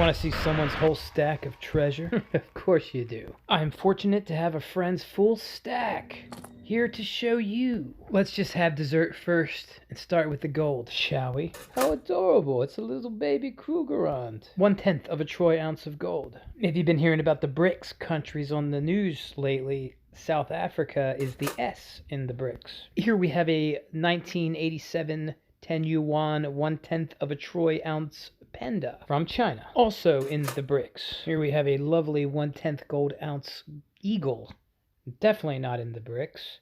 Want to see someone's whole stack of treasure? Of course you do. I'm fortunate to have a friend's full stack here to show you. Let's just have dessert first and start with the gold, shall we? How adorable. It's a little baby Krugerrand. 1/10 of a troy ounce of gold. If you've been hearing about the BRICS countries on the news lately, South Africa is the S in the BRICS. Here we have a 1987 10 yuan 1/10 of a troy ounce panda from China, also in the BRICS. Here we have a lovely 1/10 gold ounce eagle, definitely not in the BRICS,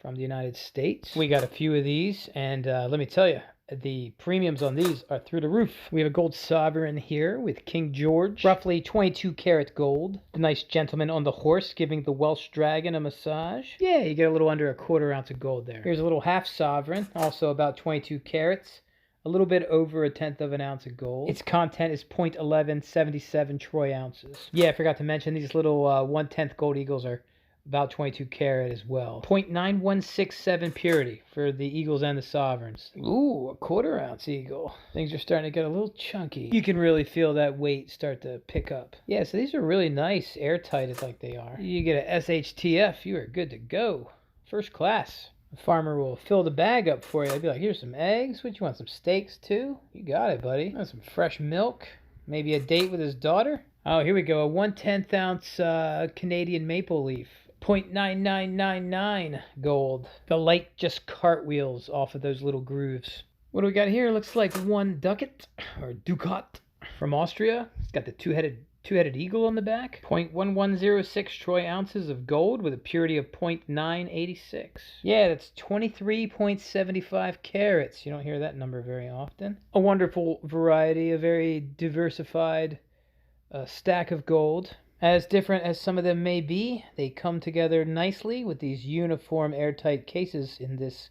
from the United States. We got a few of these, and let me tell you, the premiums on these are through the roof. We have a gold sovereign here with King George, roughly 22 karat gold. The nice gentleman on the horse giving the Welsh dragon a massage. Yeah, you get a little under a 1/4 ounce of gold there. Here's a little half sovereign, also about 22 carats. A little bit over 1/10 of an ounce of gold. Its content is 0.1177 troy ounces. Yeah, I forgot to mention these little 1/10 gold eagles are about 22 karat as well. 0.9167 purity for the eagles and the sovereigns. Ooh, a 1/4 ounce eagle. Things are starting to get a little chunky. You can really feel that weight start to pick up. Yeah, so these are really nice, airtight like they are. You get a SHTF, you are good to go. First class. The farmer will fill the bag up for you. I'd be like, here's some eggs. What, you want some steaks too? You got it, buddy. Want some fresh milk? Maybe a date with his daughter? Oh, here we go. A 1/10 ounce Canadian maple leaf. 0.9999 gold. The light just cartwheels off of those little grooves. What do we got here? Looks like one Ducat, or Ducat, from Austria. It's got the two-headed eagle on the back. 0.1106 troy ounces of gold with a purity of 0.986. Yeah, that's 23.75 carats. You don't hear that number very often. A wonderful variety, a very diversified stack of gold. As different as some of them may be, they come together nicely with these uniform airtight cases in this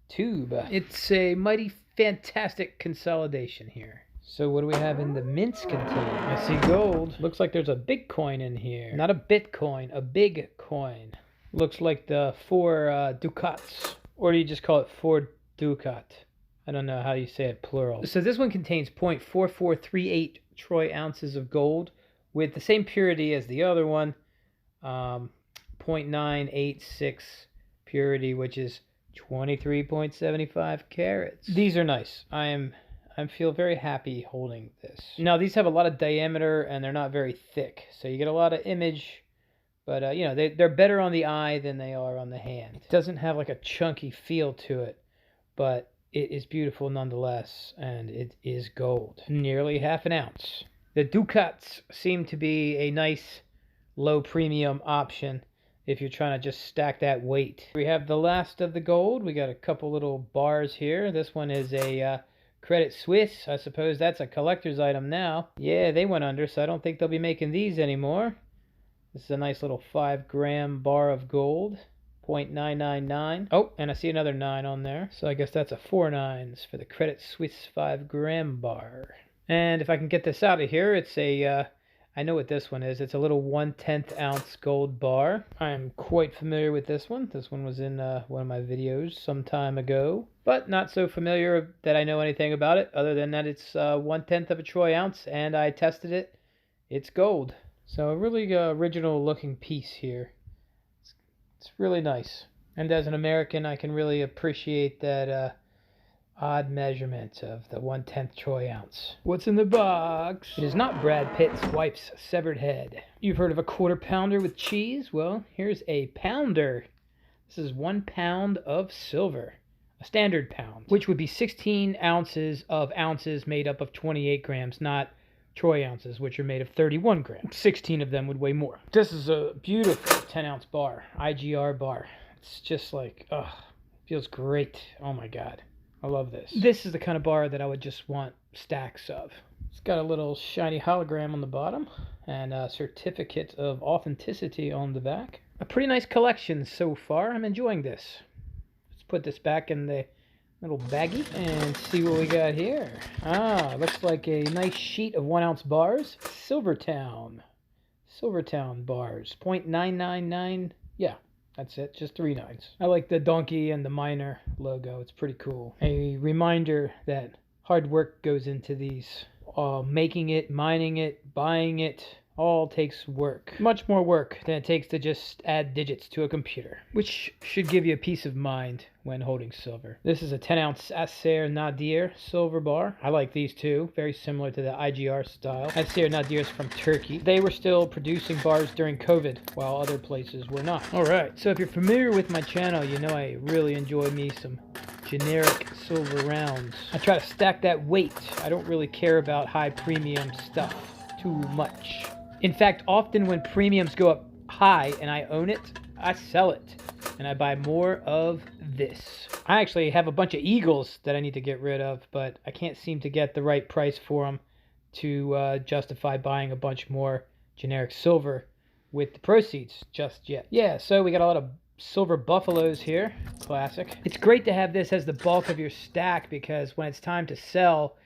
tube. It's a mighty fantastic consolidation here. So what do we have in the mints container? I see gold. Looks like there's a Bitcoin in here. Not a Bitcoin, a big coin. Looks like the 4 Ducats. Or do you just call it 4 Ducat? I don't know how you say it plural. So this one contains 0.4438 troy ounces of gold with the same purity as the other one. 0.986 purity, which is 23.75 carats. These are nice. I feel very happy holding this. Now, these have a lot of diameter and they're not very thick, so you get a lot of image, but you know, they're better on the eye than they are on the hand. It doesn't have like a chunky feel to it, but it is beautiful nonetheless, and it is gold. Nearly 1/2 ounce. The Ducats seem to be a nice low premium option if you're trying to just stack that weight. We have the last of the gold. We got a couple little bars here. This one is a Credit Suisse. I suppose that's a collector's item now. Yeah, they went under, so I don't think they'll be making these anymore. This is a nice little 5-gram bar of gold. 0.999. Oh, and I see another 9 on there. So I guess that's a 4 9s for the Credit Suisse 5-gram bar. And if I can get this out of here, it's a, I know what this one is. It's a little 1/10 ounce gold bar. I am quite familiar with this one. This one was in one of my videos some time ago, but not so familiar that I know anything about it, other than that it's 1/10 of a troy ounce, and I tested it. It's gold. So a really original looking piece here. It's really nice. And as an American, I can really appreciate that odd measurement of the 1/10 troy ounce. What's in the box? It is not Brad Pitt's wife's severed head. You've heard of a 1/4 pounder with cheese? Well, here's a pounder. This is 1 pound of silver. A standard pound, which would be 16 ounces of ounces made up of 28 grams, not troy ounces, which are made of 31 grams. 16 of them would weigh more. This is a beautiful 10 ounce bar, IGR bar. It's just like, feels great. Oh my God. I love this. This is the kind of bar that I would just want stacks of. It's got a little shiny hologram on the bottom and a certificate of authenticity on the back. A pretty nice collection so far. I'm enjoying this. Let's put this back in the little baggie and see what we got here. Looks like a nice sheet of 1 ounce bars. Silvertown bars. 0.999. Yeah. That's it, just 3 9s. I like the donkey and the miner logo. It's pretty cool. A reminder that hard work goes into these making it, mining it, buying it, all takes work. Much more work than it takes to just add digits to a computer, which should give you a peace of mind when holding silver. This is a 10-ounce Acer Nadir silver bar. I like these too, very similar to the IGR style. Acer Nadir is from Turkey. They were still producing bars during COVID, while other places were not. Alright, so if you're familiar with my channel, you know I really enjoy me some generic silver rounds. I try to stack that weight. I don't really care about high premium stuff too much. In fact, often when premiums go up high and I own it, I sell it and I buy more of this. I actually have a bunch of Eagles that I need to get rid of, but I can't seem to get the right price for them to justify buying a bunch more generic silver with the proceeds just yet. Yeah, so we got a lot of silver buffaloes here. Classic. It's great to have this as the bulk of your stack because when it's time to sell,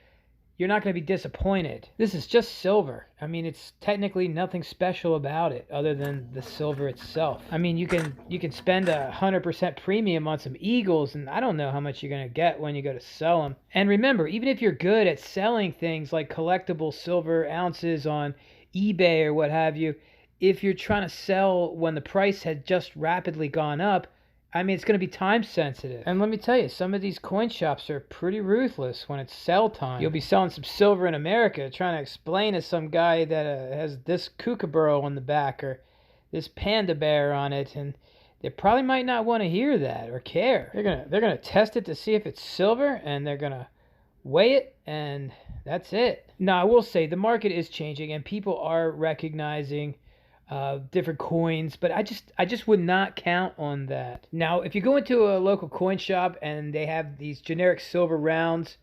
you're not going to be disappointed. This is just silver. I mean, it's technically nothing special about it other than the silver itself. I mean, you can spend 100% premium on some Eagles, and I don't know how much you're going to get when you go to sell them. And remember, even if you're good at selling things like collectible silver ounces on eBay or what have you, if you're trying to sell when the price had just rapidly gone up, I mean, it's going to be time sensitive. And let me tell you, some of these coin shops are pretty ruthless when it's sell time. You'll be selling some silver in America, trying to explain to some guy that has this kookaburra on the back or this panda bear on it, and they probably might not want to hear that or care. They're gonna test it to see if it's silver, and they're gonna weigh it, and that's it. Now, I will say the market is changing, and people are recognizing different coins, but I just would not count on that. Now, if you go into a local coin shop and they have these generic silver rounds,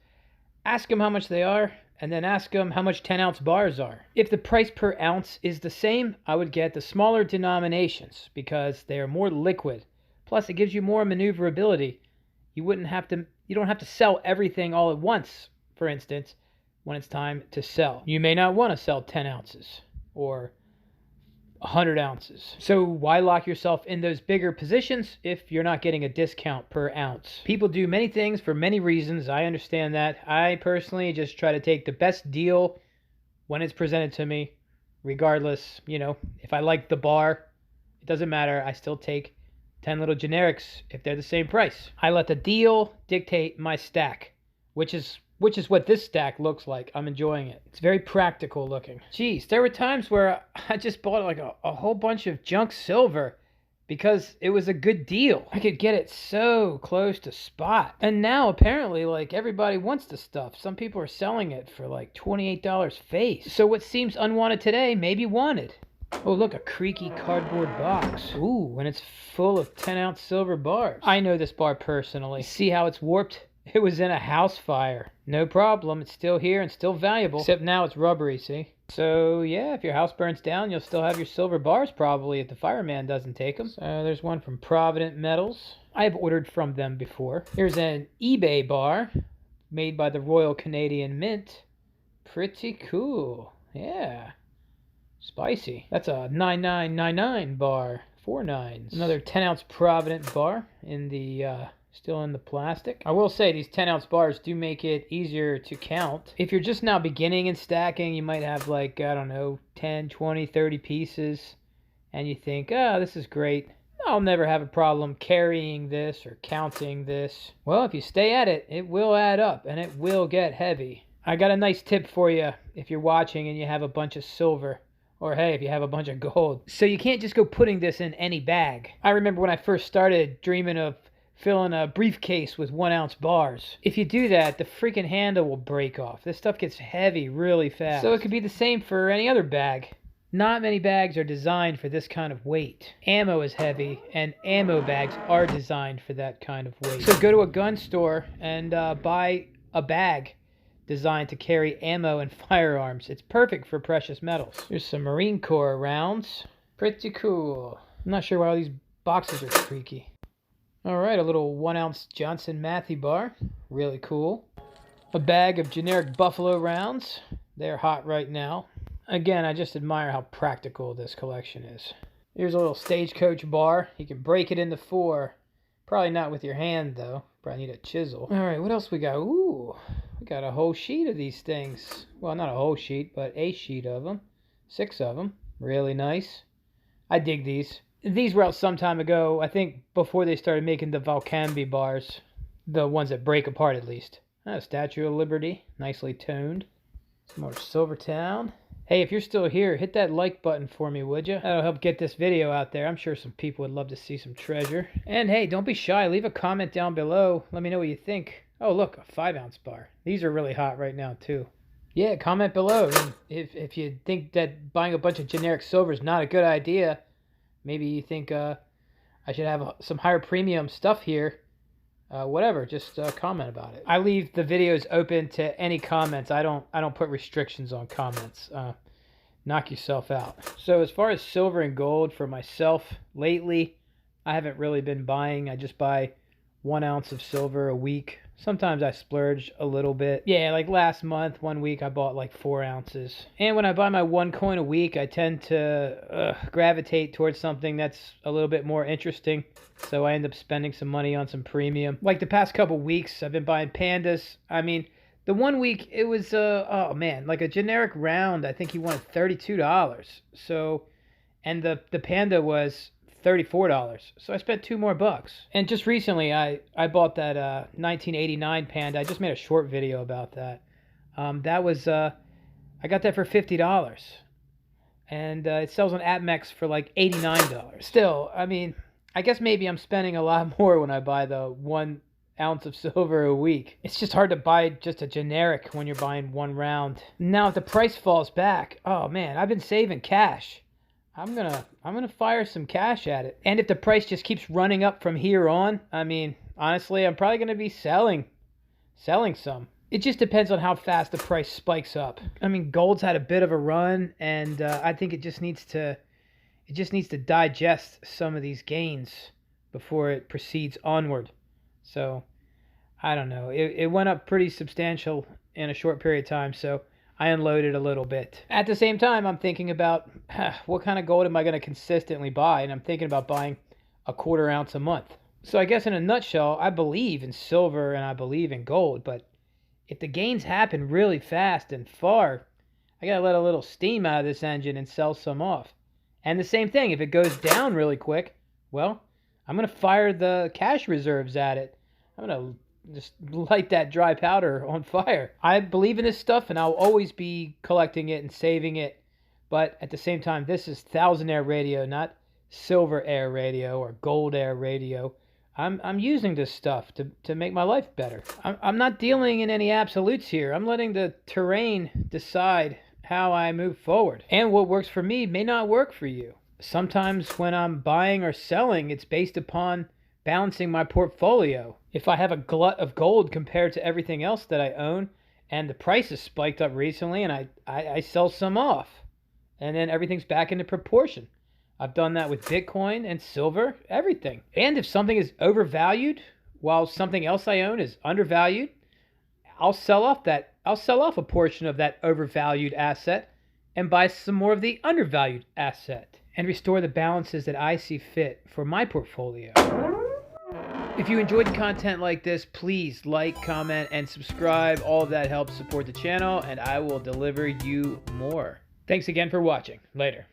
ask them how much they are, and then ask them how much 10-ounce bars are. If the price per ounce is the same, I would get the smaller denominations because they are more liquid. Plus, it gives you more maneuverability. You don't have to sell everything all at once, for instance, when it's time to sell. You may not want to sell 10 ounces or 100 ounces. So why lock yourself in those bigger positions if you're not getting a discount per ounce? People do many things for many reasons. I understand that. I personally just try to take the best deal when it's presented to me, regardless, if I like the bar, it doesn't matter. I still take 10 little generics if they're the same price. I let the deal dictate my stack, which is what this stack looks like. I'm enjoying it. It's very practical looking. Jeez, there were times where I just bought like a whole bunch of junk silver because it was a good deal. I could get it so close to spot. And now apparently like everybody wants the stuff. Some people are selling it for like $28 face. So what seems unwanted today may be wanted. Oh, look, a creaky cardboard box. Ooh, and it's full of 10-ounce silver bars. I know this bar personally. See how it's warped? It was in a house fire. No problem, it's still here and still valuable. Except now it's rubbery, see? So yeah, if your house burns down, you'll still have your silver bars probably if the fireman doesn't take them. So there's one from Provident Metals. I've ordered from them before. Here's an eBay bar made by the Royal Canadian Mint. Pretty cool. Yeah. Spicy. That's a 9999 bar. 4 nines. Another 10-ounce Provident bar in the still in the plastic. I will say these 10-ounce bars do make it easier to count. If you're just now beginning in stacking, you might have like, I don't know, 10, 20, 30 pieces, and you think, oh, this is great. I'll never have a problem carrying this or counting this. Well, if you stay at it, it will add up, and it will get heavy. I got a nice tip for you if you're watching and you have a bunch of silver. Or hey, if you have a bunch of gold. So you can't just go putting this in any bag. I remember when I first started dreaming of filling a briefcase with 1-ounce bars. If you do that, the freaking handle will break off. This stuff gets heavy really fast. So it could be the same for any other bag. Not many bags are designed for this kind of weight. Ammo is heavy, and ammo bags are designed for that kind of weight. So go to a gun store and buy a bag designed to carry ammo and firearms. It's perfect for precious metals. Here's some Marine Corps rounds. Pretty cool. I'm not sure why all these boxes are creaky. Alright, a little 1-ounce Johnson Matthey bar. Really cool. A bag of generic Buffalo rounds. They're hot right now. Again, I just admire how practical this collection is. Here's a little Stagecoach bar. You can break it into 4. Probably not with your hand, though. Probably need a chisel. Alright, what else we got? Ooh, We got a whole sheet of these things. Well, not a whole sheet, but a sheet of them. 6 of them. Really nice. I dig these. These were out some time ago, I think before they started making the Valcambi bars. The ones that break apart, at least. Statue of Liberty. Nicely toned. Some more Silvertown. Hey, if you're still here, hit that like button for me, would you? That'll help get this video out there. I'm sure some people would love to see some treasure. And hey, don't be shy. Leave a comment down below. Let me know what you think. Oh, look, a 5-ounce bar. These are really hot right now, too. Yeah, comment below. And if you think that buying a bunch of generic silver is not a good idea, maybe you think I should have some higher premium stuff here. Whatever, just comment about it. I leave the videos open to any comments. I don't put restrictions on comments. Knock yourself out. So as far as silver and gold for myself, lately, I haven't really been buying. I just buy 1 ounce of silver a week. Sometimes I splurge a little bit. Yeah, like last month, 1 week, I bought like 4 ounces. And when I buy my 1 coin a week, I tend to gravitate towards something that's a little bit more interesting. So I end up spending some money on some premium. Like the past couple weeks, I've been buying pandas. I mean, the 1 week, it was, oh man, like a generic round, I think he wanted $32. So, and the panda was $34. So I spent $2 more. And just recently, I bought that 1989 panda. I just made a short video about that. That was, I got that for $50. And it sells on AppMex for like $89. Still, I mean, I guess maybe I'm spending a lot more when I buy the 1 ounce of silver a week. It's just hard to buy just a generic when you're buying 1 round. Now, if the price falls back, oh man, I've been saving cash. I'm gonna fire some cash at it. And if the price just keeps running up from here on, I mean, honestly, I'm probably gonna be selling some. It just depends on how fast the price spikes up. I mean, gold's had a bit of a run, and I think it just needs to digest some of these gains before it proceeds onward. So, I don't know. It went up pretty substantial in a short period of time, so I unloaded a little bit. At the same time, I'm thinking about what kind of gold am I going to consistently buy, and I'm thinking about buying a 1/4 ounce a month. So I guess in a nutshell, I believe in silver and I believe in gold, but if the gains happen really fast and far, I got to let a little steam out of this engine and sell some off. And the same thing, if it goes down really quick, well, I'm going to fire the cash reserves at it. I'm going to just light that dry powder on fire. I believe in this stuff, and I'll always be collecting it and saving it. But at the same time, this is Thousandaire Radio, not Silver Air Radio or Gold Air Radio. I'm using this stuff to make my life better. I'm not dealing in any absolutes here. I'm letting the terrain decide how I move forward. And what works for me may not work for you. Sometimes when I'm buying or selling, it's based upon balancing my portfolio. If I have a glut of gold compared to everything else that I own, and the price has spiked up recently, and I sell some off, and then everything's back into proportion. I've done that with Bitcoin and silver, everything. And if something is overvalued while something else I own is undervalued, I'll sell off a portion of that overvalued asset and buy some more of the undervalued asset and restore the balances that I see fit for my portfolio. If you enjoyed content like this, please like, comment, and subscribe. All of that helps support the channel, and I will deliver you more. Thanks again for watching. Later.